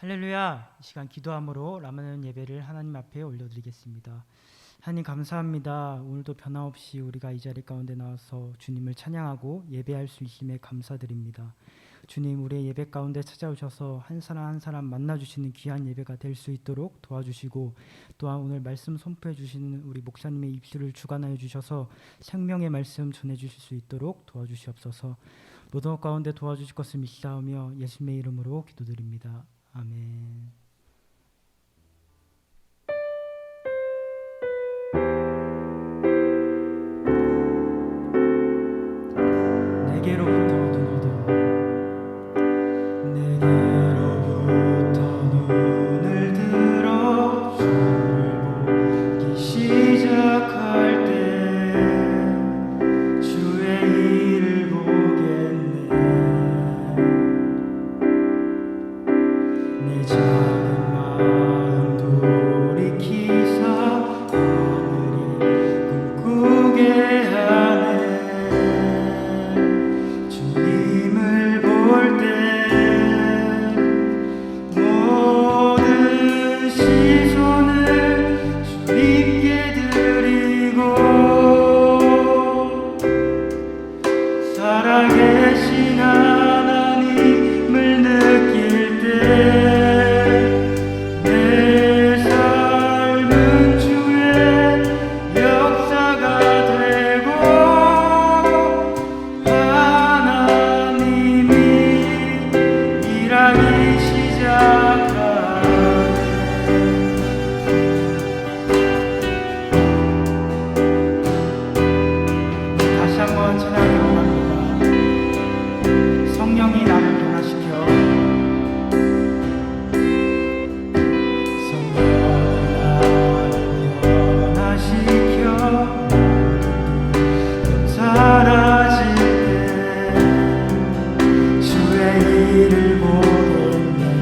할렐루야! 이 시간 기도함으로 남은 예배를 하나님 앞에 올려드리겠습니다. 하나님 감사합니다. 오늘도 변함없이 우리가 이 자리 가운데 나와서 주님을 찬양하고 예배할 수 있음에 감사드립니다. 주님, 우리의 예배 가운데 찾아오셔서 한 사람 한 사람 만나주시는 귀한 예배가 될 수 있도록 도와주시고, 또한 오늘 말씀 선포해 주시는 우리 목사님의 입술을 주관하여 주셔서 생명의 말씀 전해주실 수 있도록 도와주시옵소서. 모든 것 가운데 도와주실 것을 믿사오며 예수님의 이름으로 기도드립니다. 아멘. 내게로부터 눈을 들어 주를 보기 시작할 때 주의 일을 보겠네. 내 작은 마음 돌이키사 하늘이 꿈꾸게 하네. 주님을 볼 때 모든 시선을 주님께 드리고, 살아계신 하나님을 느낄 때 내 삶은 주의 역사가 되고 하나님이 일하기 시작하네. 다시 한번 찬양해 원합니다. 성령이 나를 변화시켜 사라질 때 주의 일을 보겠네.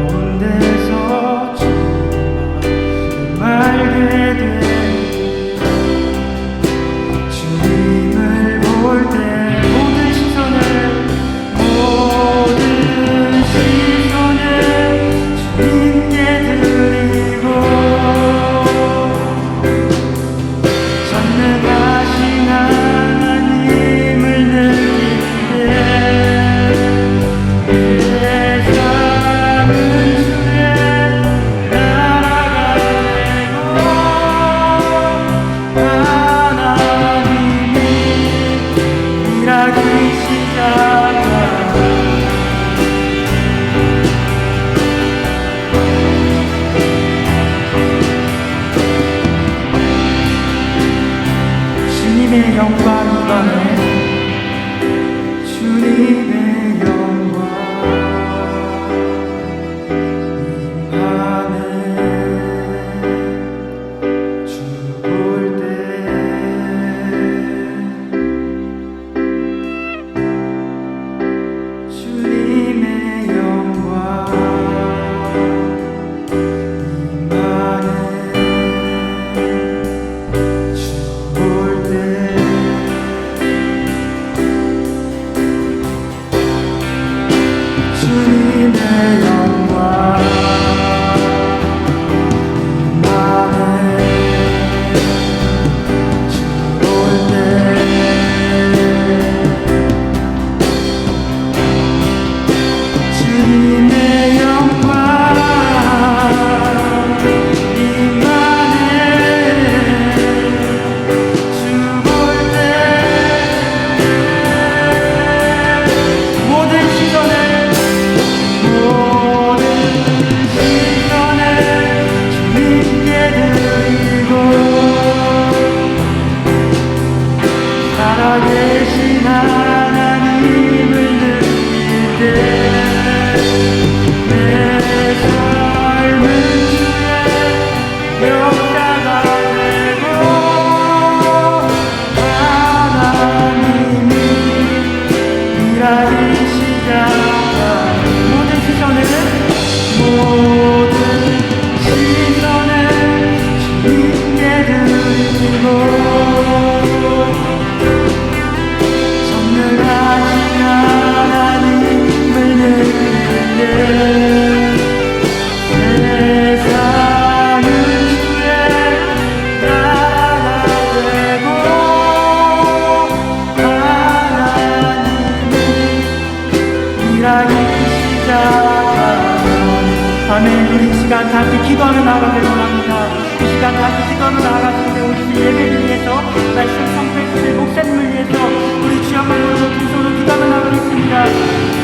한가운데서 주님을 알게 되니, 주님을 볼 때 모든 시선을 주님께 드리고, 전능하신 하나님을 느낄 때 내 삶은 주의 나라가 되고 하나님이 일하기 시작하네. 주님의 영광 임하네. 주님의 영광 임하네. 주 볼 때 주님의 영광 임하네. 주 볼 때 시간 다 함께 기도하며 나아가길 원합니다. 이 시간 다 함께 기도하며 나아가는데 우리 예배를 위해서 말씀 선포해 주실 목사님을 위해서 우리 주여 한번 부르고 두 손으로 기도하며 나아가겠습니다.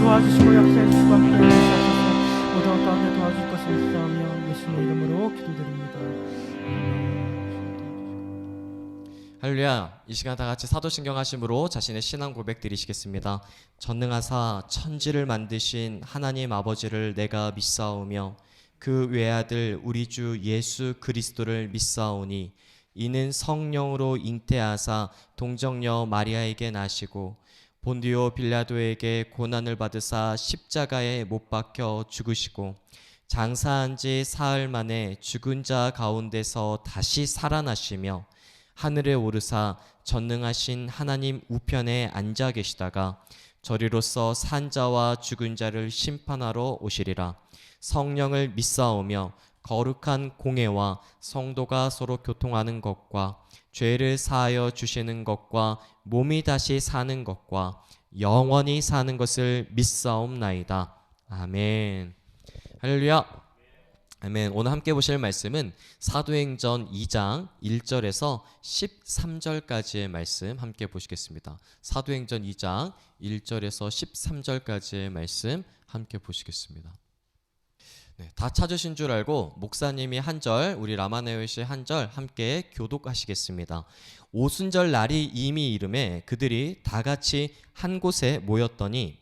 도와주시고 역사해 주시고 함께 해주셔서 모든 가운데 도와줄 것을 믿사오며 예수님의 이름으로 기도드립니다. 할렐루야. 이 시간 다 같이 사도신경 하심으로 자신의 신앙 고백 드리시겠습니다. 전능하사 천지를 만드신 하나님 아버지를 내가 믿사오며 그 외아들 우리 주 예수 그리스도를 믿사오니 이는 성령으로 잉태하사 동정녀 마리아에게 나시고 본디오 빌라도에게 고난을 받으사 십자가에 못 박혀 죽으시고 장사한 지 사흘 만에 죽은 자 가운데서 다시 살아나시며 하늘에 오르사 전능하신 하나님 우편에 앉아 계시다가 저리로서 산 자와 죽은 자를 심판하러 오시리라. 성령을 믿사오며 거룩한 공회와 성도가 서로 교통하는 것과 죄를 사하여 주시는 것과 몸이 다시 사는 것과 영원히 사는 것을 믿사옵나이다. 아멘. 할렐루야. 아멘. 오늘 함께 보실 말씀은 사도행전 2장 1절에서 13절까지의 말씀 함께 보시겠습니다. 사도행전 2장 1절에서 13절까지의 말씀 함께 보시겠습니다. 네, 다 찾으신 줄 알고 목사님이 한 절, 우리 라마네오 씨 한 절 함께 교독하시겠습니다. 오순절 날이 이미 이름에 그들이 다 같이 한 곳에 모였더니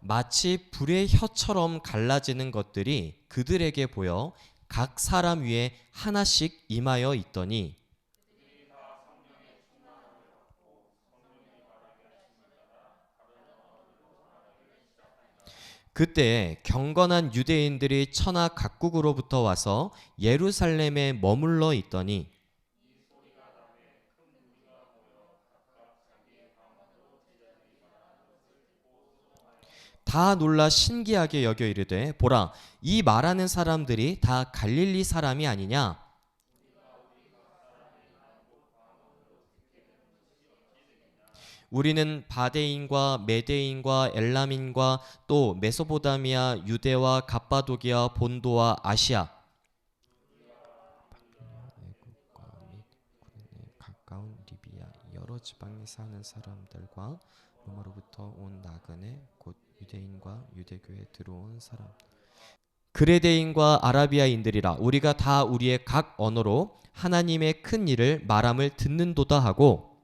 마치 불의 혀처럼 갈라지는 것들이 그들에게 보여 각 사람 위에 하나씩 임하여 있더니 그때 경건한 유대인들이 천하 각국으로부터 와서 예루살렘에 머물러 있더니 다 놀라 신기하게 여겨 이르되 보라 이 말하는 사람들이 다 갈릴리 사람이 아니냐. 우리는 바데인과 메데인과 엘람인과 또 메소포타미아, 유대와 갑바도기아, 본도와 아시아 가까운 리비아 여러 지방에 사는 사람들과 로마로부터 온 나그네 곧 유대인과 유대교에 들어온 사람 그레데인과 아라비아인들이라 우리가 다 우리의 각 언어로 하나님의 큰 일을 말함을 듣는도다 하고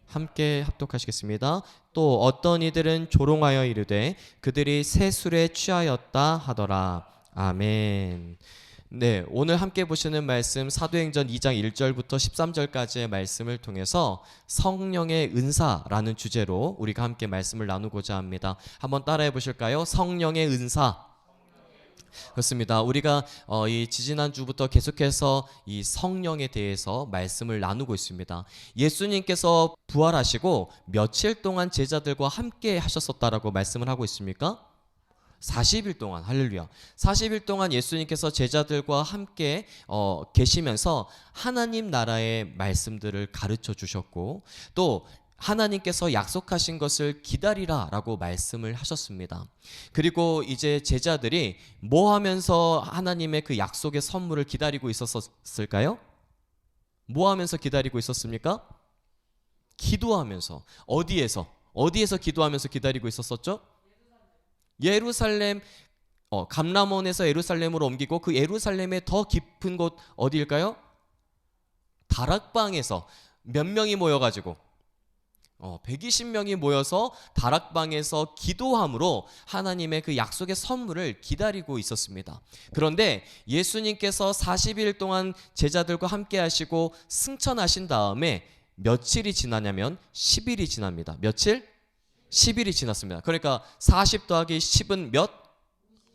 함께 합독하시겠습니다. 또 어떤 이들은 조롱하여 이르되 그들이 새 술에 취하였다 하더라. 아멘. 네, 오늘 함께 보시는 말씀 사도행전 2장 1절부터 13절까지의 말씀을 통해서 성령의 은사라는 주제로 우리가 함께 말씀을 나누고자 합니다. 한번 따라해 보실까요? 성령의 은사. 그렇습니다. 우리가 이 지지난주부터 계속해서 이 성령에 대해서 말씀을 나누고 있습니다. 예수님께서 부활하시고 며칠 동안 제자들과 함께 하셨었다라고 말씀을 하고 있습니까? 40일 동안. 할렐루야. 40일 동안 예수님께서 제자들과 함께 계시면서 하나님 나라의 말씀들을 가르쳐 주셨고 또 하나님께서 약속하신 것을 기다리라 라고 말씀을 하셨습니다. 그리고 이제 제자들이 뭐 하면서 하나님의 그 약속의 선물을 기다리고 있었을까요? 뭐 하면서 기다리고 있었습니까? 기도하면서. 어디에서 기도하면서 기다리고 있었었죠? 예루살렘, 감람원에서 예루살렘으로 옮기고 그 예루살렘의 더 깊은 곳 어디일까요? 다락방에서 몇 명이 모여가지고 120명이 모여서 다락방에서 기도함으로 하나님의 그 약속의 선물을 기다리고 있었습니다. 그런데 예수님께서 40일 동안 제자들과 함께 하시고 승천하신 다음에 며칠이 지나냐면 10일이 지납니다. 며칠? 10일이 지났습니다. 그러니까 40 더하기 10은 몇?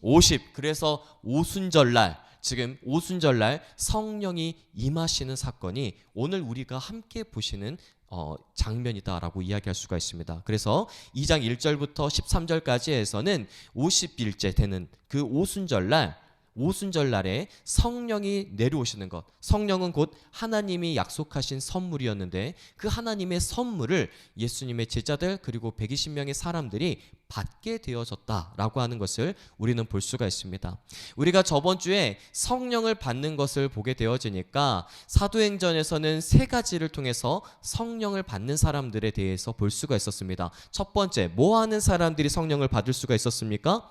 50. 그래서 오순절날, 지금 오순절날 성령이 임하시는 사건이 오늘 우리가 함께 보시는 장면이다라고 이야기할 수가 있습니다. 그래서 2장 1절부터 13절까지에서는 50일째 되는 그 오순절날에 성령이 내려오시는 것, 성령은 곧 하나님이 약속하신 선물이었는데 그 하나님의 선물을 예수님의 제자들 그리고 120명의 사람들이 받게 되어졌다라고 하는 것을 우리는 볼 수가 있습니다. 우리가 저번 주에 성령을 받는 것을 보게 되어지니까 사도행전에서는 세 가지를 통해서 성령을 받는 사람들에 대해서 볼 수가 있었습니다. 첫 번째, 뭐 하는 사람들이 성령을 받을 수가 있었습니까?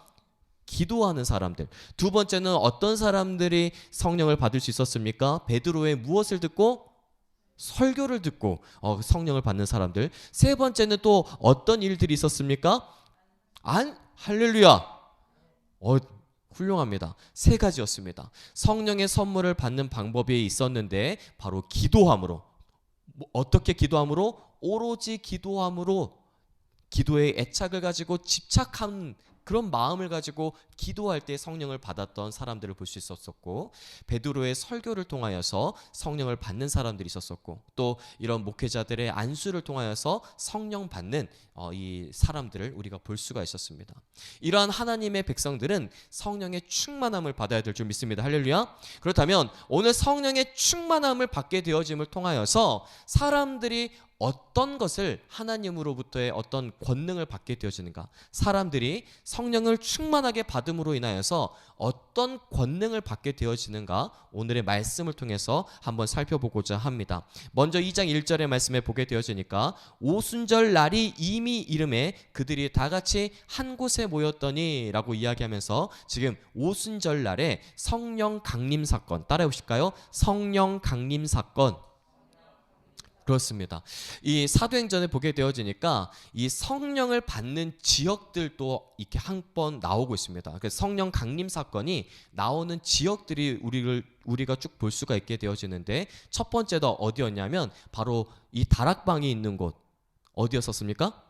기도하는 사람들. 두 번째는 어떤 사람들이 성령을 받을 수 있었습니까? 베드로의 무엇을 듣고? 설교를 듣고 성령을 받는 사람들. 세 번째는 또 어떤 일들이 있었습니까? 할렐루야. 훌륭합니다. 세 가지였습니다. 성령의 선물을 받는 방법이 있었는데 바로 기도함으로. 어떻게 기도함으로? 오로지 기도함으로, 기도의 애착을 가지고 집착한 그런 마음을 가지고 기도할 때 성령을 받았던 사람들을 볼 수 있었고, 베드로의 설교를 통하여서 성령을 받는 사람들이 있었었고, 또 이런 목회자들의 안수를 통하여서 성령 받는 이 사람들을 우리가 볼 수가 있었습니다. 이러한 하나님의 백성들은 성령의 충만함을 받아야 될 줄 믿습니다. 할렐루야. 그렇다면 오늘 성령의 충만함을 받게 되어짐을 통하여서 사람들이 어떤 것을 하나님으로부터의 어떤 권능을 받게 되어지는가, 사람들이 성령을 충만하게 받음으로 인하여서 어떤 권능을 받게 되어지는가, 오늘의 말씀을 통해서 한번 살펴보고자 합니다. 먼저 2장 1절의 말씀에 보게 되어지니까 오순절 날이 이미 이름에 그들이 다 같이 한 곳에 모였더니 라고 이야기하면서 지금 오순절 날에 성령 강림 사건, 따라해 보실까요? 성령 강림 사건. 그렇습니다. 이 사도행전에 보게 되어지니까 이 성령을 받는 지역들도 이렇게 한 번 나오고 있습니다. 그래서 성령 강림 사건이 나오는 지역들이 우리가 쭉 볼 수가 있게 되어지는데, 첫 번째도 어디였냐면 바로 이 다락방이 있는 곳. 어디였었습니까?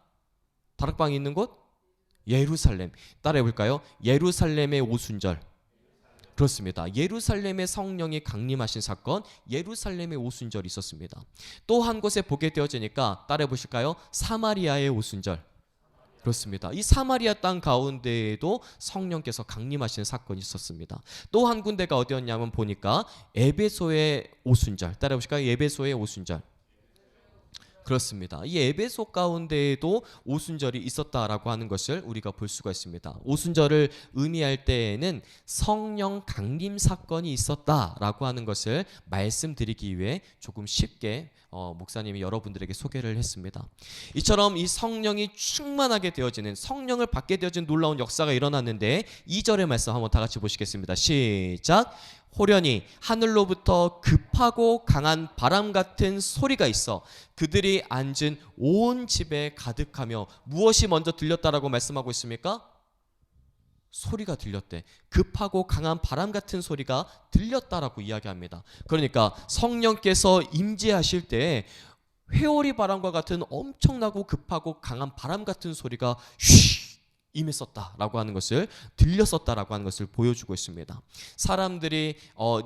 다락방이 있는 곳? 예루살렘. 따라해 볼까요? 예루살렘의 오순절. 그렇습니다. 예루살렘의 성령이 강림하신 사건, 예루살렘의 오순절이 있었습니다. 또 한 곳에 보게 되어지니까 따라해 보실까요? 사마리아의 오순절. 그렇습니다. 이 사마리아 땅 가운데에도 성령께서 강림하시는 사건이 있었습니다. 또 한 군데가 어디였냐면 보니까 에베소의 오순절. 따라해 보실까요? 에베소의 오순절. 그렇습니다. 이 에베소 가운데에도 오순절이 있었다라고 하는 것을 우리가 볼 수가 있습니다. 오순절을 의미할 때에는 성령 강림 사건이 있었다라고 하는 것을 말씀드리기 위해 조금 쉽게 목사님이 여러분들에게 소개를 했습니다. 이처럼 이 성령이 충만하게 되어지는, 성령을 받게 되어진 놀라운 역사가 일어났는데 2절의 말씀 한번 다 같이 보시겠습니다. 시작. 호련히 하늘로부터 급하고 강한 바람 같은 소리가 있어 그들이 앉은 온 집에 가득하며, 무엇이 먼저 들렸다라고 말씀하고 있습니까? 소리가 들렸대. 급하고 강한 바람 같은 소리가 들렸다라고 이야기합니다. 그러니까 성령께서 임재하실 때 회오리 바람과 같은 엄청나고 급하고 강한 바람 같은 소리가 휘 임했었다라고 하는 것을, 들렸었다라고 하는 것을 보여주고 있습니다. 사람들이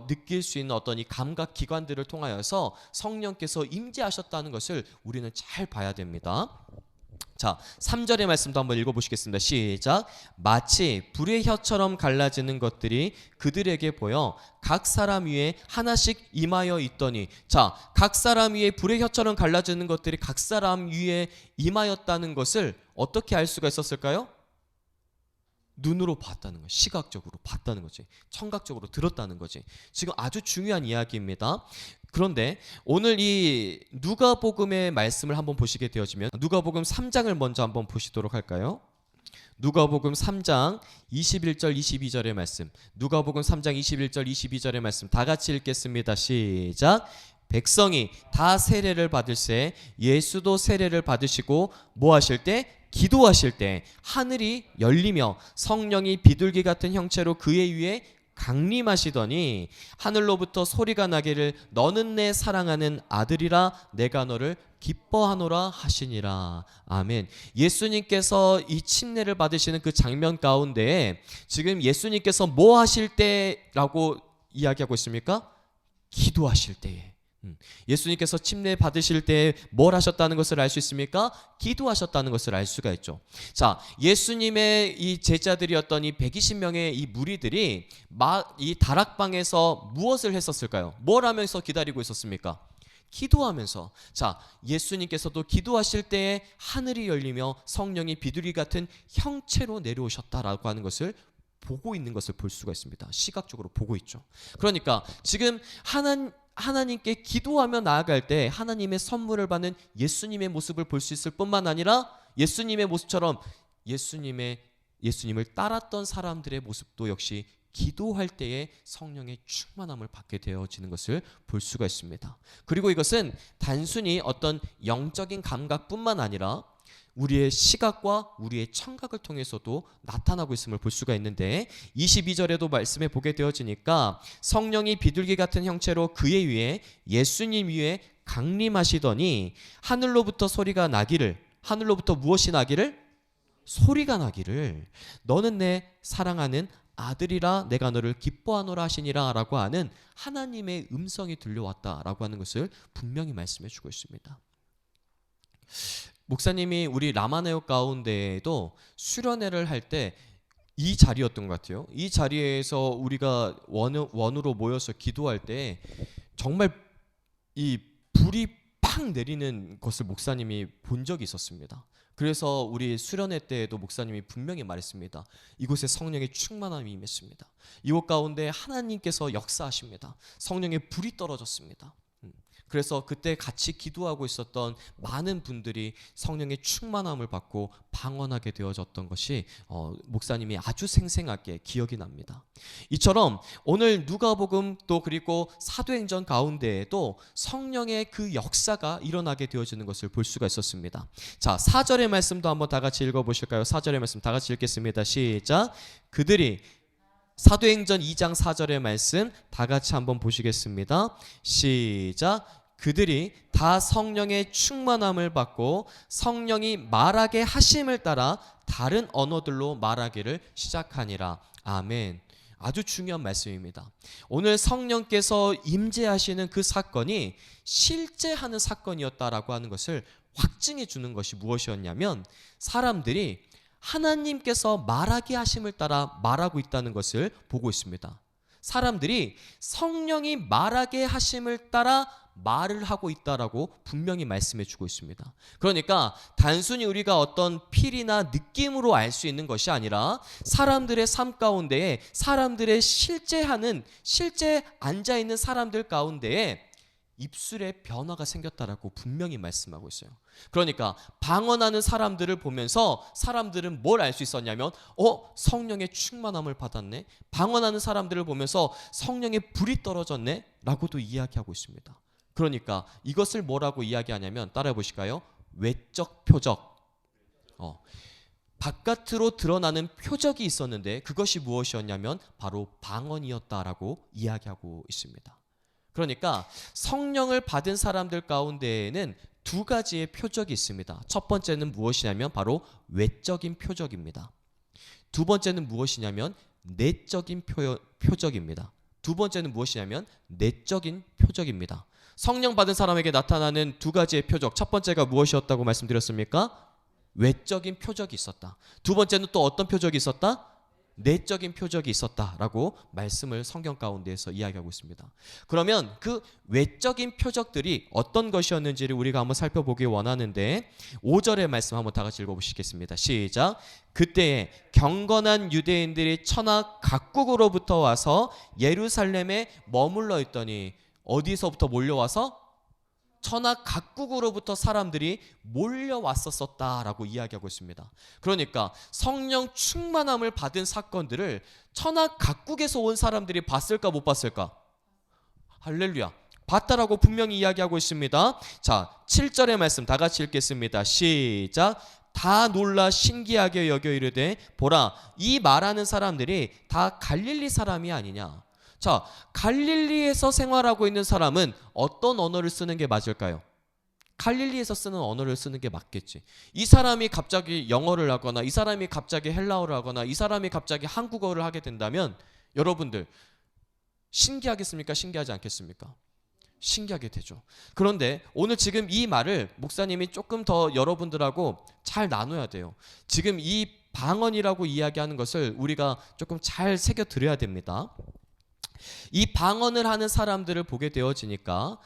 느낄 수 있는 어떤 이 감각 기관들을 통하여서 성령께서 임재하셨다는 것을 우리는 잘 봐야 됩니다. 자, 3절의 말씀도 한번 읽어보시겠습니다. 시작. 마치 불의 혀처럼 갈라지는 것들이 그들에게 보여 각 사람 위에 하나씩 임하여 있더니, 자, 각 사람 위에 불의 혀처럼 갈라지는 것들이 각 사람 위에 임하였다는 것을 어떻게 알 수가 있었을까요? 눈으로 봤다는 거지. 시각적으로 봤다는 거지. 청각적으로 들었다는 거지. 지금 아주 중요한 이야기입니다. 그런데 오늘 이 누가복음의 말씀을 한번 보시게 되어지면 누가복음 3장을 먼저 한번 보시도록 할까요? 누가복음 3장 21절 22절의 말씀. 누가복음 3장 21절 22절의 말씀 다 같이 읽겠습니다. 시작. 백성이 다 세례를 받을새 예수도 세례를 받으시고 뭐 하실 때? 기도하실 때 하늘이 열리며 성령이 비둘기 같은 형체로 그의 위에 강림하시더니 하늘로부터 소리가 나기를 너는 내 사랑하는 아들이라 내가 너를 기뻐하노라 하시니라. 아멘. 예수님께서 이 침례를 받으시는 그 장면 가운데 지금 예수님께서 뭐 하실 때라고 이야기하고 있습니까? 기도하실 때에. 예수님께서 침례 받으실 때 뭘 하셨다는 것을 알 수 있습니까? 기도하셨다는 것을 알 수가 있죠. 자, 예수님의 이 제자들이었던 이 120명의 이 무리들이 이 다락방에서 무엇을 했었을까요? 뭘 하면서 기다리고 있었습니까? 기도하면서. 자, 예수님께서도 기도하실 때에 하늘이 열리며 성령이 비둘기 같은 형체로 내려오셨다라고 하는 것을 보고 있는 것을 볼 수가 있습니다. 시각적으로 보고 있죠. 그러니까 지금 하나님께 기도하며 나아갈 때 하나님의 선물을 받는 예수님의 모습을 볼 수 있을 뿐만 아니라 예수님의 모습처럼 예수님을 따랐던 사람들의 모습도 역시 기도할 때에 성령의 충만함을 받게 되어지는 것을 볼 수가 있습니다. 그리고 이것은 단순히 어떤 영적인 감각뿐만 아니라 우리의 시각과 우리의 청각을 통해서도 나타나고 있음을 볼 수가 있는데 22절에도 말씀해 보게 되어지니까 성령이 비둘기 같은 형체로 그의 위에 예수님 위에 강림하시더니 하늘로부터 소리가 나기를, 하늘로부터 무엇이 나기를? 소리가 나기를 너는 내 사랑하는 아들이라 내가 너를 기뻐하노라 하시니라 라고 하는 하나님의 음성이 들려왔다라고 하는 것을 분명히 말씀해 주고 있습니다. 목사님이 우리 라마네오 가운데에도 수련회를 할 때 이 자리였던 것 같아요. 이 자리에서 우리가 원으로 모여서 기도할 때 정말 이 불이 팍 내리는 것을 목사님이 본 적이 있었습니다. 그래서 우리 수련회 때에도 목사님이 분명히 말했습니다. 이곳에 성령의 충만함이 임했습니다. 이곳 가운데 하나님께서 역사하십니다. 성령의 불이 떨어졌습니다. 그래서 그때 같이 기도하고 있었던 많은 분들이 성령의 충만함을 받고 방언하게 되어졌던 것이 목사님이 아주 생생하게 기억이 납니다. 이처럼 오늘 누가복음 또 그리고 사도행전 가운데에도 성령의 그 역사가 일어나게 되어지는 것을 볼 수가 있었습니다. 자, 4절의 말씀도 한번 다 같이 읽어보실까요? 4절의 말씀 다 같이 읽겠습니다. 시작. 그들이 사도행전 2장 4절의 말씀 다 같이 한번 보시겠습니다. 시작. 그들이 다 성령의 충만함을 받고 성령이 말하게 하심을 따라 다른 언어들로 말하기를 시작하니라. 아멘. 아주 중요한 말씀입니다. 오늘 성령께서 임재하시는 그 사건이 실제 하는 사건이었다라고 하는 것을 확증해 주는 것이 무엇이었냐면 사람들이 하나님께서 말하게 하심을 따라 말하고 있다는 것을 보고 있습니다. 사람들이 성령이 말하게 하심을 따라 말을 하고 있다라고 분명히 말씀해 주고 있습니다. 그러니까 단순히 우리가 어떤 필이나 느낌으로 알 수 있는 것이 아니라 사람들의 삶 가운데에 사람들의 실제 앉아있는 사람들 가운데에 입술에 변화가 생겼다라고 분명히 말씀하고 있어요. 그러니까 방언하는 사람들을 보면서 사람들은 뭘 알 수 있었냐면 성령의 충만함을 받았네. 방언하는 사람들을 보면서 성령의 불이 떨어졌네 라고도 이야기하고 있습니다. 그러니까 이것을 뭐라고 이야기하냐면 따라해 보실까요? 외적 표적. 바깥으로 드러나는 표적이 있었는데 그것이 무엇이었냐면 바로 방언이었다라고 이야기하고 있습니다. 그러니까 성령을 받은 사람들 가운데에는 두 가지의 표적이 있습니다. 첫 번째는 무엇이냐면 바로 외적인 표적입니다. 두 번째는 무엇이냐면 내적인 표적입니다. 두 번째는 무엇이냐면 내적인 표적입니다. 성령 받은 사람에게 나타나는 두 가지의 표적. 첫 번째가 무엇이었다고 말씀드렸습니까? 외적인 표적이 있었다. 두 번째는 또 어떤 표적이 있었다? 내적인 표적이 있었다라고 말씀을 성경 가운데에서 이야기하고 있습니다. 그러면 그 외적인 표적들이 어떤 것이었는지를 우리가 한번 살펴보기 원하는데 5절의 말씀 한번 다 같이 읽어보시겠습니다. 시작. 그때에 경건한 유대인들이 천하 각국으로부터 와서 예루살렘에 머물러 있더니 어디서부터 몰려와서? 천하 각국으로부터 사람들이 몰려왔었다라고 이야기하고 있습니다. 그러니까 성령 충만함을 받은 사건들을 천하 각국에서 온 사람들이 봤을까 못 봤을까? 할렐루야. 봤다라고 분명히 이야기하고 있습니다. 자, 7절의 말씀 다 같이 읽겠습니다. 시작. 다 놀라 신기하게 여겨 이르되 보라 이 말하는 사람들이 다 갈릴리 사람이 아니냐. 자, 갈릴리에서 생활하고 있는 사람은 어떤 언어를 쓰는 게 맞을까요? 갈릴리에서 쓰는 언어를 쓰는 게 맞겠지. 이 사람이 갑자기 영어를 하거나 이 사람이 갑자기 헬라어를 하거나 이 사람이 갑자기 한국어를 하게 된다면 여러분들 신기하겠습니까? 신기하지 않겠습니까? 신기하게 되죠. 그런데 오늘 지금 이 말을 목사님이 조금 더 여러분들하고 잘 나눠야 돼요. 지금 이 방언이라고 이야기하는 것을 우리가 조금 잘 새겨 드려야 됩니다. 이 방언을 하는 사람들을 보게 되어지니까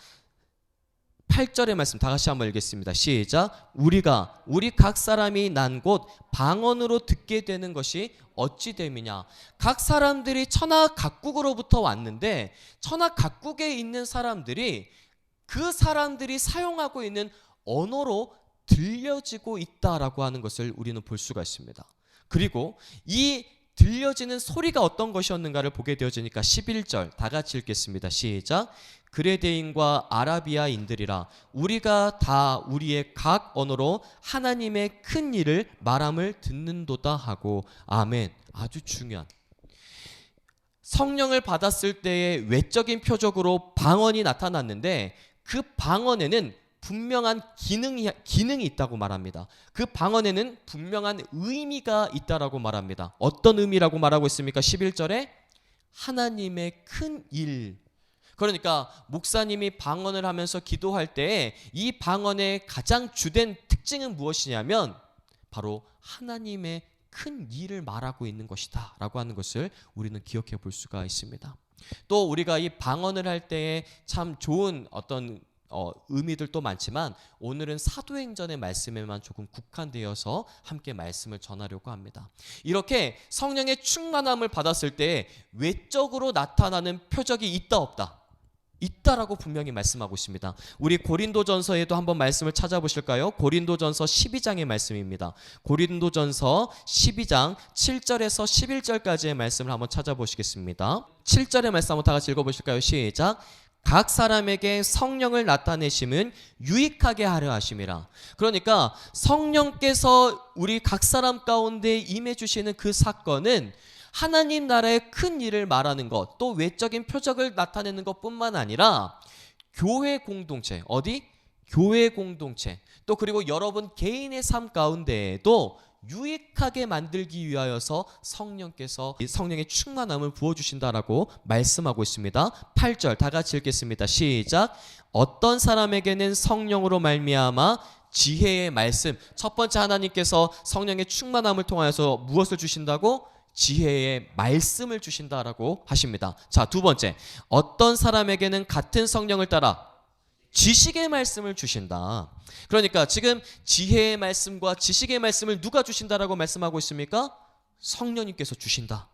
8절의 말씀 다 같이 한번 읽겠습니다. 시작. 우리 각 사람이 난 곳 방언으로 듣게 되는 것이 어찌 됨이냐. 각 사람들이 천하 각국으로부터 왔는데 천하 각국에 있는 사람들이 그 사람들이 사용하고 있는 언어로 들려지고 있다라고 하는 것을 우리는 볼 수가 있습니다. 그리고 이 들려지는 소리가 어떤 것이었는가를 보게 되어지니까 11절 다 같이 읽겠습니다. 시작. 그레데인과 아라비아인들이라 우리가 다 우리의 각 언어로 하나님의 큰 일을 말함을 듣는도다 하고. 아멘. 아주 중요한 성령을 받았을 때의 외적인 표적으로 방언이 나타났는데 그 방언에는 분명한 기능이 있다고 말합니다. 그 방언에는 분명한 의미가 있다라고 말합니다. 어떤 의미라고 말하고 있습니까? 11절에 하나님의 큰 일. 그러니까 목사님이 방언을 하면서 기도할 때 이 방언의 가장 주된 특징은 무엇이냐면 바로 하나님의 큰 일을 말하고 있는 것이다 라고 하는 것을 우리는 기억해 볼 수가 있습니다. 또 우리가 이 방언을 할 때에 참 좋은 어떤 의미들도 많지만 오늘은 사도행전의 말씀에만 조금 국한되어서 함께 말씀을 전하려고 합니다. 이렇게 성령의 충만함을 받았을 때 외적으로 나타나는 표적이 있다 없다? 있다라고 분명히 말씀하고 있습니다. 우리 고린도전서에도 한번 말씀을 찾아보실까요? 고린도전서 12장의 말씀입니다. 고린도전서 12장 7절에서 11절까지의 말씀을 한번 찾아보시겠습니다. 7절의 말씀 한번 다 같이 읽어보실까요? 시작. 각 사람에게 성령을 나타내심은 유익하게 하려 하심이라. 그러니까 성령께서 우리 각 사람 가운데 임해 주시는 그 사건은 하나님 나라의 큰 일을 말하는 것, 또 외적인 표적을 나타내는 것뿐만 아니라 교회 공동체, 어디? 교회 공동체, 또 그리고 여러분 개인의 삶 가운데에도 유익하게 만들기 위하여서 성령께서 성령의 충만함을 부어주신다라고 말씀하고 있습니다. 8절 다 같이 읽겠습니다. 시작. 어떤 사람에게는 성령으로 말미암아 지혜의 말씀. 첫 번째, 하나님께서 성령의 충만함을 통하여서 무엇을 주신다고? 지혜의 말씀을 주신다라고 하십니다. 자, 두 번째, 어떤 사람에게는 같은 성령을 따라 지식의 말씀을 주신다. 그러니까 지금 지혜의 말씀과 지식의 말씀을 누가 주신다라고 말씀하고 있습니까? 성령님께서 주신다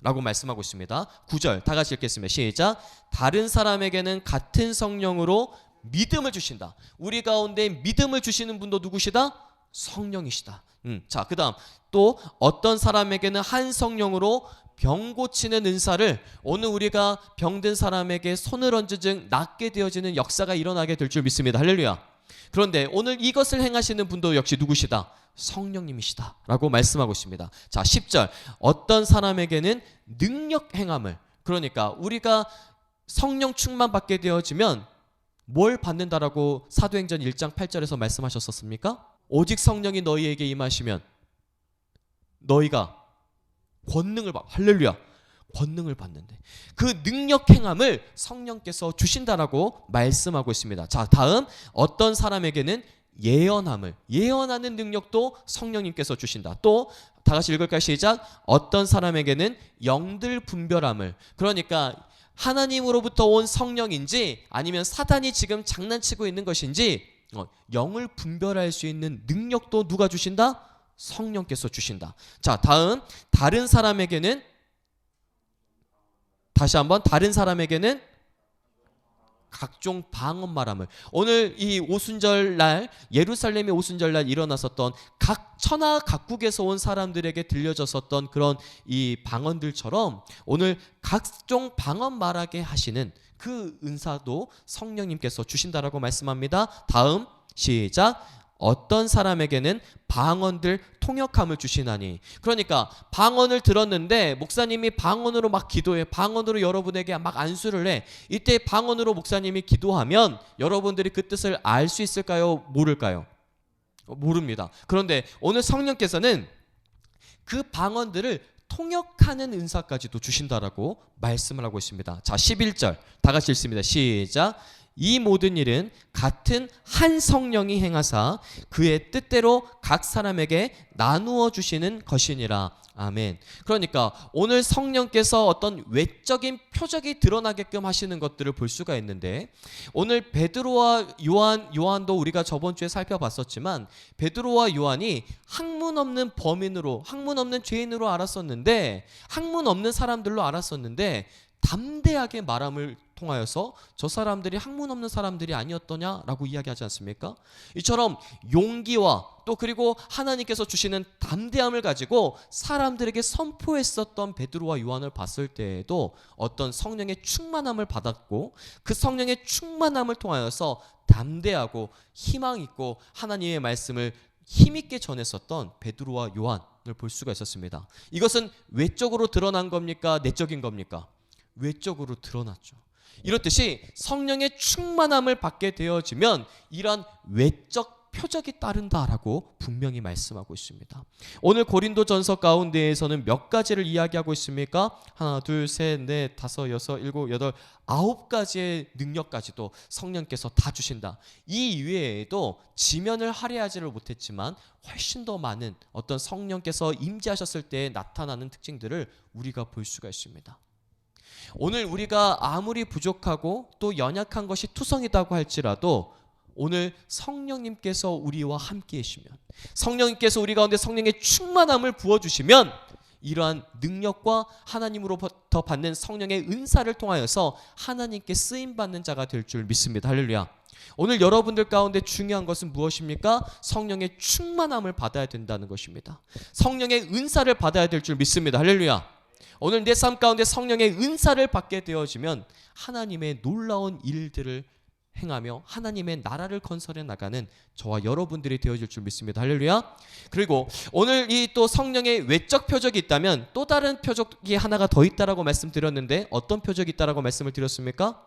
라고 말씀하고 있습니다. 9절 다 같이 읽겠습니다. 시작. 다른 사람에게는 같은 성령으로 믿음을 주신다. 우리 가운데 믿음을 주시는 분도 누구시다? 성령이시다. 자, 그 다음 또 어떤 사람에게는 한 성령으로 병 고치는 은사를, 오늘 우리가 병든 사람에게 손을 얹은 즉 낫게 되어지는 역사가 일어나게 될 줄 믿습니다. 할렐루야. 그런데 오늘 이것을 행하시는 분도 역시 누구시다? 성령님이시다 라고 말씀하고 있습니다. 자, 10절 어떤 사람에게는 능력 행함을. 그러니까 우리가 성령 충만 받게 되어지면 뭘 받는다라고 사도행전 1장 8절에서 말씀하셨었습니까? 오직 성령이 너희에게 임하시면 너희가 권능을 받, 할렐루야, 권능을 받는데 그 능력 행함을 성령께서 주신다라고 말씀하고 있습니다. 자, 다음 어떤 사람에게는 예언함을, 예언하는 능력도 성령님께서 주신다. 또 다 같이 읽을까요? 시작. 어떤 사람에게는 영들 분별함을. 그러니까 하나님으로부터 온 성령인지 아니면 사단이 지금 장난치고 있는 것인지 영을 분별할 수 있는 능력도 누가 주신다? 성령께서 주신다. 자, 다음 다른 사람에게는, 다시 한번 다른 사람에게는 각종 방언 말함을. 오늘 이 오순절날, 예루살렘의 오순절날 일어났었던 각 천하 각국에서 온 사람들에게 들려졌었던 그런 이 방언들처럼 오늘 각종 방언 말하게 하시는 그 은사도 성령님께서 주신다라고 말씀합니다. 다음 시작. 어떤 사람에게는 방언들 통역함을 주시나니. 그러니까 방언을 들었는데 목사님이 방언으로 막 기도해, 방언으로 여러분에게 막 안수를 해. 이때 방언으로 목사님이 기도하면 여러분들이 그 뜻을 알 수 있을까요? 모를까요? 모릅니다. 그런데 오늘 성령께서는 그 방언들을 통역하는 은사까지도 주신다라고 말씀을 하고 있습니다. 자, 11절 다 같이 읽습니다. 시작. 이 모든 일은 같은 한 성령이 행하사 그의 뜻대로 각 사람에게 나누어 주시는 것이니라. 아멘. 그러니까 오늘 성령께서 어떤 외적인 표적이 드러나게끔 하시는 것들을 볼 수가 있는데, 오늘 베드로와 요한도 우리가 저번 주에 살펴봤었지만 베드로와 요한이 학문 없는 범인으로, 학문 없는 죄인으로 알았었는데, 학문 없는 사람들로 알았었는데 담대하게 말함을 통하여서 저 사람들이 학문 없는 사람들이 아니었더냐라고 이야기하지 않습니까? 이처럼 용기와 또 그리고 하나님께서 주시는 담대함을 가지고 사람들에게 선포했었던 베드로와 요한을 봤을 때에도 어떤 성령의 충만함을 받았고, 그 성령의 충만함을 통하여서 담대하고 희망 있고 하나님의 말씀을 힘있게 전했었던 베드로와 요한을 볼 수가 있었습니다. 이것은 외적으로 드러난 겁니까? 내적인 겁니까? 외적으로 드러났죠. 이렇듯이 성령의 충만함을 받게 되어지면 이러한 외적 표적이 따른다라고 분명히 말씀하고 있습니다. 오늘 고린도전서 가운데에서는 몇 가지를 이야기하고 있습니까? 하나, 둘, 셋, 넷, 다섯, 여섯, 일곱, 여덟, 9가지의 능력까지도 성령께서 다 주신다. 이 이외에도 지면을 할애하지를 못했지만 훨씬 더 많은 어떤 성령께서 임재하셨을 때 나타나는 특징들을 우리가 볼 수가 있습니다. 오늘 우리가 아무리 부족하고 또 연약한 것이 투성이다고 할지라도 오늘 성령님께서 우리와 함께 계시면, 성령님께서 우리 가운데 성령의 충만함을 부어주시면 이러한 능력과 하나님으로부터 받는 성령의 은사를 통하여서 하나님께 쓰임받는 자가 될 줄 믿습니다. 할렐루야. 오늘 여러분들 가운데 중요한 것은 무엇입니까? 성령의 충만함을 받아야 된다는 것입니다. 성령의 은사를 받아야 될 줄 믿습니다. 할렐루야. 오늘 내 삶 가운데 성령의 은사를 받게 되어지면 하나님의 놀라운 일들을 행하며 하나님의 나라를 건설해 나가는 저와 여러분들이 되어질 줄 믿습니다. 할렐루야. 그리고 오늘 이 또 성령의 외적 표적이 있다면 또 다른 표적이 하나가 더 있다라고 말씀드렸는데, 어떤 표적이 있다라고 말씀을 드렸습니까?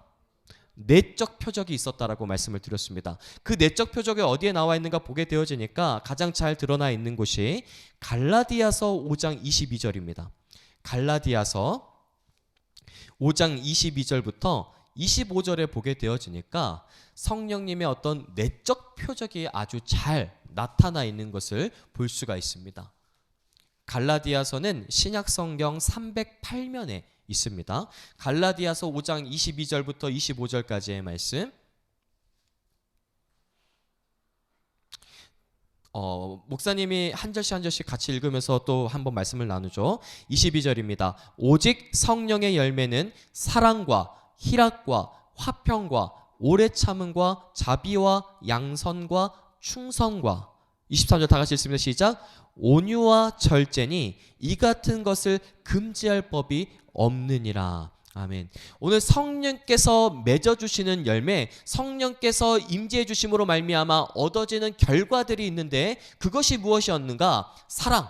내적 표적이 있었다라고 말씀을 드렸습니다. 그 내적 표적이 어디에 나와 있는가 보게 되어지니까 가장 잘 드러나 있는 곳이 갈라디아서 5장 22절입니다. 갈라디아서 5장 22절부터 25절에 보게 되어지니까 성령님의 어떤 내적 표적이 아주 잘 나타나 있는 것을 볼 수가 있습니다. 갈라디아서는 신약 성경 308면에 있습니다. 갈라디아서 5장 22절부터 25절까지의 말씀, 목사님이 한 절씩 한 절씩 같이 읽으면서 또 한번 말씀을 나누죠. 22절입니다. 오직 성령의 열매는 사랑과 희락과 화평과 오래 참음과 자비와 양선과 충성과, 23절 다 같이 읽습니다. 시작. 온유와 절제니 이 같은 것을 금지할 법이 없느니라. 아멘. 오늘 성령께서 맺어주시는 열매, 성령께서 임재해 주심으로 말미암아 얻어지는 결과들이 있는데 그것이 무엇이었는가? 사랑,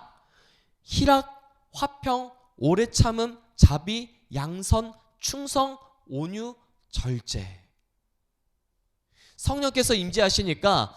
희락, 화평, 오래 참음, 자비, 양선, 충성, 온유, 절제. 성령께서 임재하시니까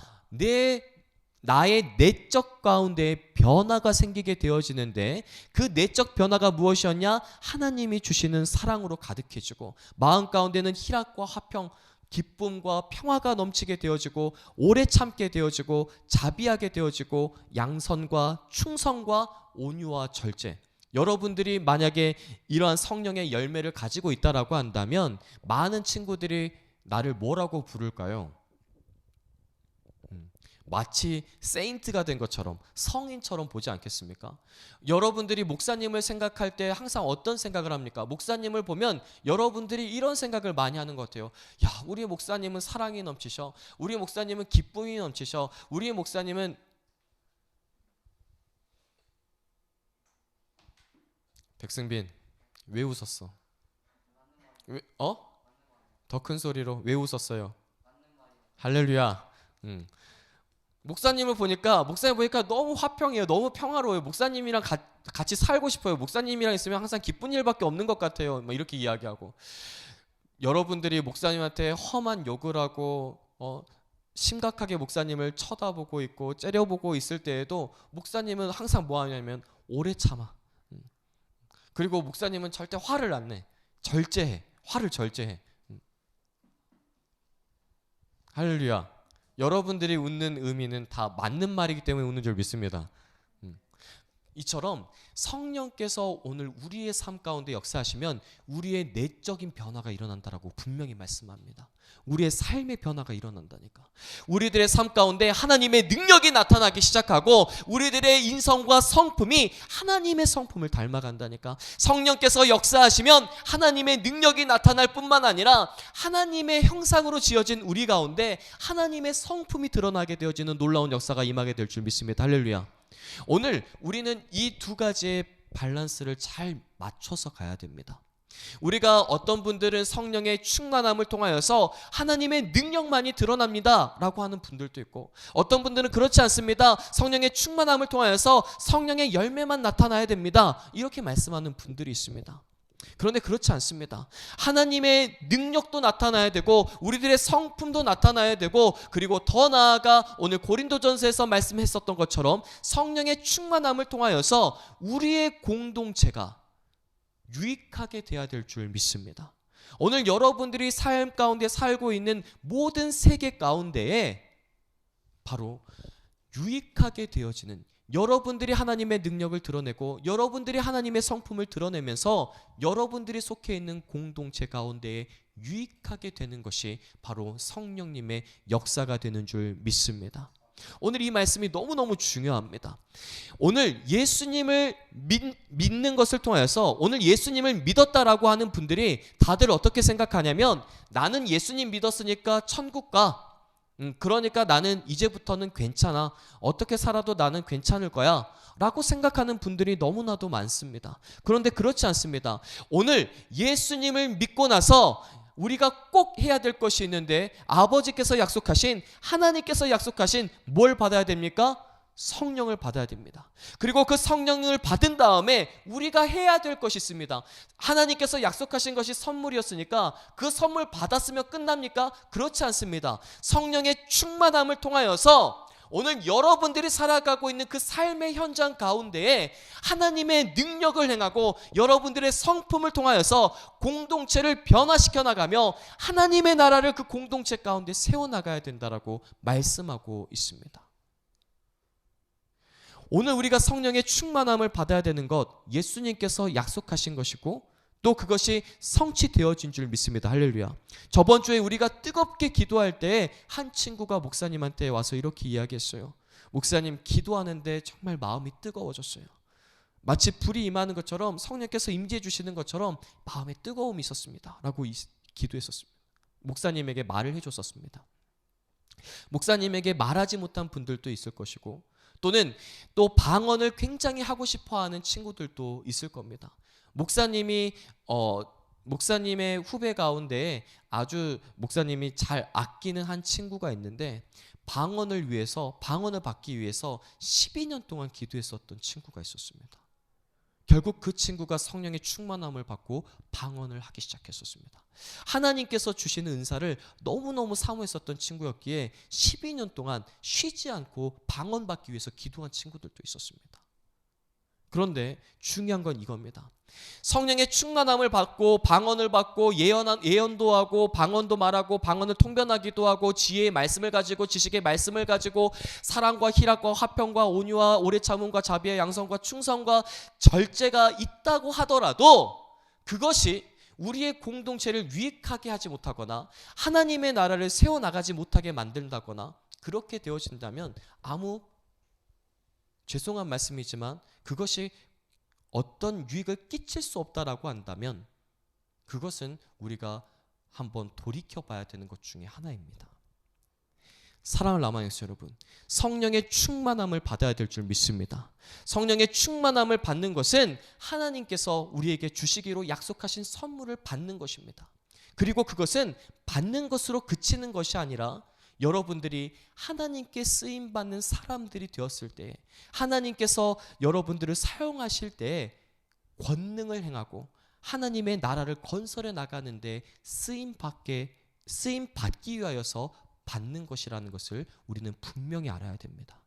나의 내적 가운데 변화가 생기게 되어지는데, 그 내적 변화가 무엇이었냐? 하나님이 주시는 사랑으로 가득해지고 마음 가운데는 희락과 화평, 기쁨과 평화가 넘치게 되어지고 오래 참게 되어지고 자비하게 되어지고 양선과 충성과 온유와 절제. 여러분들이 만약에 이러한 성령의 열매를 가지고 있다라고 한다면 많은 친구들이 나를 뭐라고 부를까요? 마치 세인트가 된 것처럼, 성인처럼 보지 않겠습니까? 여러분들이 목사님을 생각할 때 항상 어떤 생각을 합니까? 목사님을 보면 여러분들이 이런 생각을 많이 하는 것 같아요. 야, 우리 목사님은 사랑이 넘치셔. 우리 목사님은 기쁨이 넘치셔. 우리 목사님은 백승빈, 왜 웃었어? 더 큰 소리로 왜 웃었어요? 할렐루야. 목사님 보니까 너무 화평해요. 너무 평화로워요. 목사님이랑 같이 살고 싶어요. 목사님이랑 있으면 항상 기쁜 일밖에 없는 것 같아요. 막 이렇게 이야기하고, 여러분들이 목사님한테 험한 욕을 하고 심각하게 목사님을 쳐다보고 있고 째려보고 있을 때에도 목사님은 항상 뭐 하냐면 오래 참아. 그리고 목사님은 절대 화를 안 내. 절제해. 화를 절제해. 할렐루야. 여러분들이 웃는 의미는 다 맞는 말이기 때문에 웃는 줄 믿습니다. 이처럼 성령께서 오늘 우리의 삶 가운데 역사하시면 우리의 내적인 변화가 일어난다라고 분명히 말씀합니다. 우리의 삶의 변화가 일어난다니까. 우리들의 삶 가운데 하나님의 능력이 나타나기 시작하고 우리들의 인성과 성품이 하나님의 성품을 닮아간다니까. 성령께서 역사하시면 하나님의 능력이 나타날 뿐만 아니라 하나님의 형상으로 지어진 우리 가운데 하나님의 성품이 드러나게 되어지는 놀라운 역사가 임하게 될 줄 믿습니다. 할렐루야. 오늘 우리는 이 두 가지의 밸런스를 잘 맞춰서 가야 됩니다. 우리가 어떤 분들은 성령의 충만함을 통하여서 하나님의 능력만이 드러납니다 라고 하는 분들도 있고, 어떤 분들은 그렇지 않습니다. 성령의 충만함을 통하여서 성령의 열매만 나타나야 됩니다 이렇게 말씀하는 분들이 있습니다. 그런데 그렇지 않습니다. 하나님의 능력도 나타나야 되고 우리들의 성품도 나타나야 되고, 그리고 더 나아가 오늘 고린도전서에서 말씀했었던 것처럼 성령의 충만함을 통하여서 우리의 공동체가 유익하게 돼야 될 줄 믿습니다. 오늘 여러분들이 삶 가운데 살고 있는 모든 세계 가운데에 바로 유익하게 되어지는, 여러분들이 하나님의 능력을 드러내고 여러분들이 하나님의 성품을 드러내면서 여러분들이 속해 있는 공동체 가운데에 유익하게 되는 것이 바로 성령님의 역사가 되는 줄 믿습니다. 오늘 이 말씀이 너무너무 중요합니다. 오늘 예수님을 믿는 것을 통해서, 오늘 예수님을 믿었다라고 하는 분들이 다들 어떻게 생각하냐면, 나는 예수님 믿었으니까 천국 가. 그러니까 나는 이제부터는 괜찮아. 어떻게 살아도 나는 괜찮을 거야 라고 생각하는 분들이 너무나도 많습니다. 그런데 그렇지 않습니다. 오늘 예수님을 믿고 나서 우리가 꼭 해야 될 것이 있는데, 아버지께서 약속하신, 하나님께서 약속하신 뭘 받아야 됩니까? 성령을 받아야 됩니다. 그리고 그 성령을 받은 다음에 우리가 해야 될 것이 있습니다. 하나님께서 약속하신 것이 선물이었으니까 그 선물 받았으면 끝납니까? 그렇지 않습니다. 성령의 충만함을 통하여서 오늘 여러분들이 살아가고 있는 그 삶의 현장 가운데에 하나님의 능력을 행하고 여러분들의 성품을 통하여서 공동체를 변화시켜 나가며 하나님의 나라를 그 공동체 가운데 세워나가야 된다라고 말씀하고 있습니다. 오늘 우리가 성령의 충만함을 받아야 되는 것, 예수님께서 약속하신 것이고 또 그것이 성취되어진 줄 믿습니다. 할렐루야. 저번 주에 우리가 뜨겁게 기도할 때 한 친구가 목사님한테 와서 이렇게 이야기했어요. 목사님, 기도하는데 정말 마음이 뜨거워졌어요. 마치 불이 임하는 것처럼, 성령께서 임재해 주시는 것처럼 마음에 뜨거움이 있었습니다 라고 기도했었습니다. 목사님에게 말을 해줬었습니다. 목사님에게 말하지 못한 분들도 있을 것이고, 또는 또 방언을 굉장히 하고 싶어하는 친구들도 있을 겁니다. 목사님의 후배 가운데 아주 목사님이 잘 아끼는 한 친구가 있는데, 방언을 받기 위해서 12년 동안 기도했었던 친구가 있었습니다. 결국 그 친구가 성령의 충만함을 받고 방언을 하기 시작했었습니다. 하나님께서 주시는 은사를 너무너무 사모했었던 친구였기에 12년 동안 쉬지 않고 방언 받기 위해서 기도한 친구들도 있었습니다. 그런데 중요한 건 이겁니다. 성령의 충만함을 받고 방언을 받고 예언도 하고 방언도 말하고 방언을 통변하기도 하고 지혜의 말씀을 가지고 지식의 말씀을 가지고 사랑과 희락과 화평과 온유와 오래 참음과 자비와 양성과 충성과 절제가 있다고 하더라도 그것이 우리의 공동체를 유익하게 하지 못하거나 하나님의 나라를 세워나가지 못하게 만든다거나 그렇게 되어진다면 아무 죄송한 말씀이지만 그것이 어떤 유익을 끼칠 수 없다라고 한다면 그것은 우리가 한번 돌이켜봐야 되는 것 중에 하나입니다. 사랑을 남아있어요 여러분. 성령의 충만함을 받아야 될 줄 믿습니다. 성령의 충만함을 받는 것은 하나님께서 우리에게 주시기로 약속하신 선물을 받는 것입니다. 그리고 그것은 받는 것으로 그치는 것이 아니라 여러분들이 하나님께 쓰임받는 사람들이 되었을 때, 하나님께서 여러분들을 사용하실 때 권능을 행하고 하나님의 나라를 건설해 나가는데 쓰임받기 위하여서 받는 것이라는 것을 우리는 분명히 알아야 됩니다.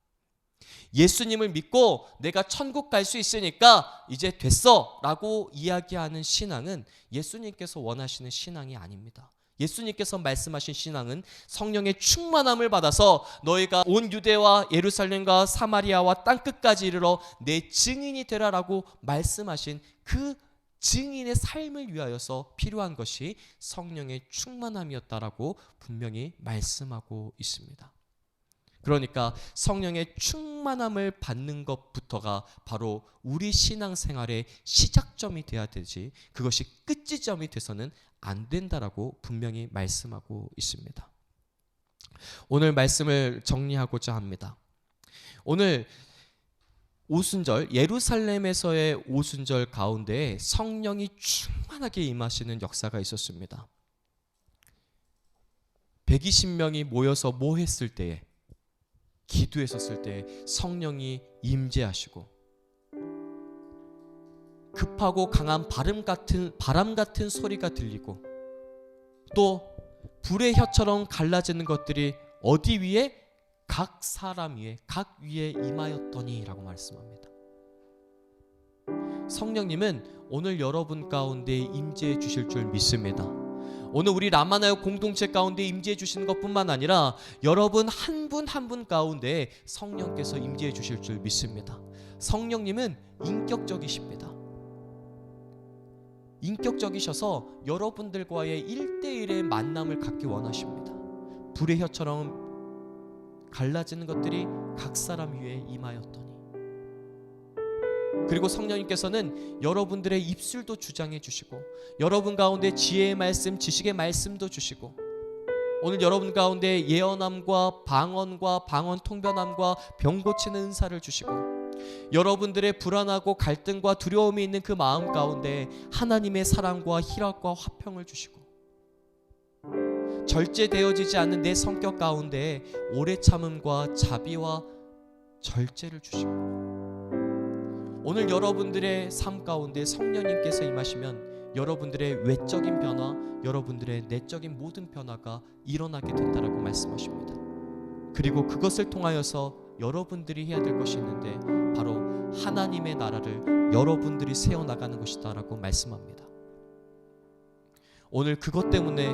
예수님을 믿고 내가 천국 갈 수 있으니까 이제 됐어 라고 이야기하는 신앙은 예수님께서 원하시는 신앙이 아닙니다. 예수님께서 말씀하신 신앙은 성령의 충만함을 받아서 너희가 온 유대와 예루살렘과 사마리아와 땅끝까지 이르러 내 증인이 되라라고 말씀하신 그 증인의 삶을 위하여서 필요한 것이 성령의 충만함이었다라고 분명히 말씀하고 있습니다. 그러니까 성령의 충만함을 받는 것부터가 바로 우리 신앙생활의 시작점이 돼야 되지, 그것이 끝지점이 돼서는 안 된다라고 분명히 말씀하고 있습니다. 오늘 말씀을 정리하고자 합니다. 오늘 오순절, 예루살렘에서의 오순절 가운데 성령이 충만하게 임하시는 역사가 있었습니다. 120명이 모여서 뭐 했을 때에, 기도했었을 때 성령이 임재하시고 급하고 강한 바람 같은 소리가 들리고 또 불의 혀처럼 갈라지는 것들이 어디 위에? 각 사람 위에, 각 위에 임하였더니 라고 말씀합니다. 성령님은 오늘 여러분 가운데 임재해 주실 줄 믿습니다. 오늘 우리 라마나요 공동체 가운데 임재해 주시는 것뿐만 아니라 여러분 한 분 한 분 가운데 성령께서 임재해 주실 줄 믿습니다. 성령님은 인격적이십니다. 인격적이셔서 여러분들과의 1대1의 만남을 갖기 원하십니다. 불의 혀처럼 갈라지는 것들이 각 사람 위에 임하였더니, 그리고 성령님께서는 여러분들의 입술도 주장해 주시고 여러분 가운데 지혜의 말씀, 지식의 말씀도 주시고 오늘 여러분 가운데 예언함과 방언과 방언 통변함과 병 고치는 은사를 주시고 여러분들의 불안하고 갈등과 두려움이 있는 그 마음 가운데 하나님의 사랑과 희락과 화평을 주시고 절제되어지지 않는 내 성격 가운데 오래 참음과 자비와 절제를 주시고 오늘 여러분들의 삶 가운데 성령님께서 임하시면 여러분들의 외적인 변화, 여러분들의 내적인 모든 변화가 일어나게 된다라고 말씀하십니다. 그리고 그것을 통하여서 여러분들이 해야 될 것이 있는데 바로 하나님의 나라를 여러분들이 세워나가는 것이다라고 말씀합니다. 오늘 그것 때문에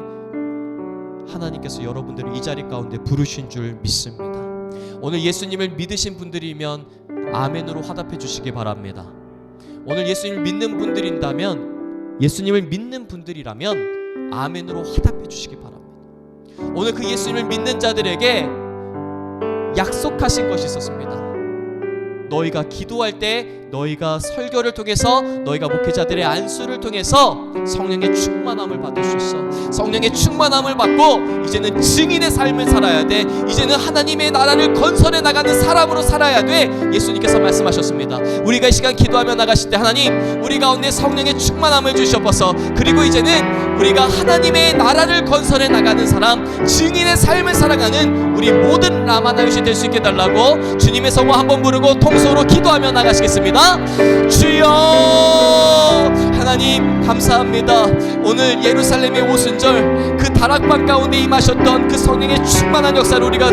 하나님께서 여러분들을 이 자리 가운데 부르신 줄 믿습니다. 오늘 예수님을 믿으신 분들이면 아멘으로 화답해 주시기 바랍니다. 오늘 예수님을 믿는 분들이라면, 예수님을 믿는 분들이라면 아멘으로 화답해 주시기 바랍니다. 오늘 그 예수님을 믿는 자들에게 약속하신 것이 있었습니다. 너희가 기도할 때, 너희가 설교를 통해서, 너희가 목회자들의 안수를 통해서 성령의 충만함을 받을 수 있어. 성령의 충만함을 받고 이제는 증인의 삶을 살아야 돼. 이제는 하나님의 나라를 건설해 나가는 사람으로 살아야 돼. 예수님께서 말씀하셨습니다. 우리가 이 시간 기도하며 나가실 때 하나님, 우리 가운데 성령의 충만함을 주셔서 그리고 이제는 우리가 하나님의 나라를 건설해 나가는 사람, 증인의 삶을 살아가는 우리 모든 라마나요시 될 수 있게 달라고 주님의 성호 한번 부르고 통성으로 기도하며 나가시겠습니다. 주여, 하나님 감사합니다. 오늘 예루살렘의 오순절 그 다락방 가운데 임하셨던 그 성령의 충만한 역사를 우리가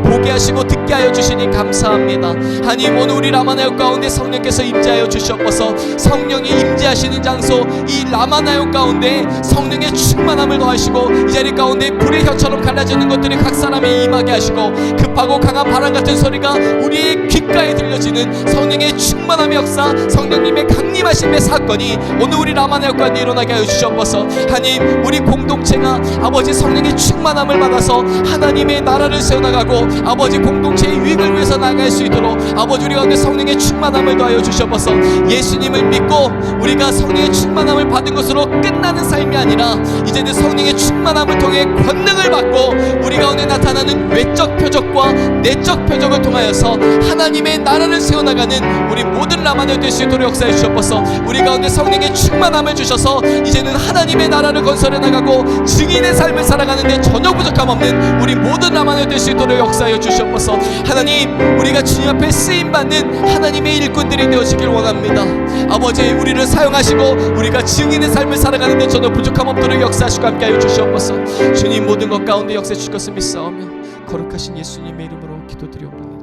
보게 하시고 듣게 하여 주시니 감사합니다. 하나님, 오늘 우리 라마나요 가운데 성령께서 임재하여 주시옵소서. 성령이 임재하시는 장소, 이 라마나요 가운데 성령의 충만함을 더하시고 이 자리 가운데 불의 혀처럼 갈라지는 것들이 각 사람에 임하게 하시고 급하고 강한 바람 같은 소리가 우리의 귓가에 들려지는 성령의 충만함의 역사, 성령님의 강림하심의 사건이 오늘 우리 라마나요 가운데 일어나게 하여 주시옵소서. 하나님, 우리 공동체가 아버지 성령의 충만함을 받아서 하나님의 나라를 세워나가고 아버지 공동체의 유익을 위해서 나아갈 수 있도록 아버지 우리 가운데 성령의 충만함을 더하여 주시옵소서. 예수님을 믿고 우리가 성령의 충만함을 받은 것으로 끝나는 삶이 아니라 이제는 성령의 충만함을 통해 권능을 받고 우리 가운데 나타나는 외적 표적과 내적 표적을 통하여서 하나님의 나라를 세워나가는 우리 모든 라마나요 될 수 있도록 역사해 주시옵소서. 우리 가운데 성령의 충만함을 주셔서 이제는 하나님의 나라를 건설해 나가고 증인의 삶을 살아가는데 전혀 부족함 없는 우리 모든 나만을 될 수 있도록 역사하여 주시옵소서. 하나님, 우리가 주님 앞에 쓰임받는 하나님의 일꾼들이 되어지길 원합니다. 아버지, 우리를 사용하시고 우리가 증인의 삶을 살아가는데 전혀 부족함 없도록 역사하시고 함께하여 주시옵소서. 주님, 모든 것 가운데 역사해 주실 것을 믿사오며 거룩하신 예수님의 이름으로 기도드리옵나이다.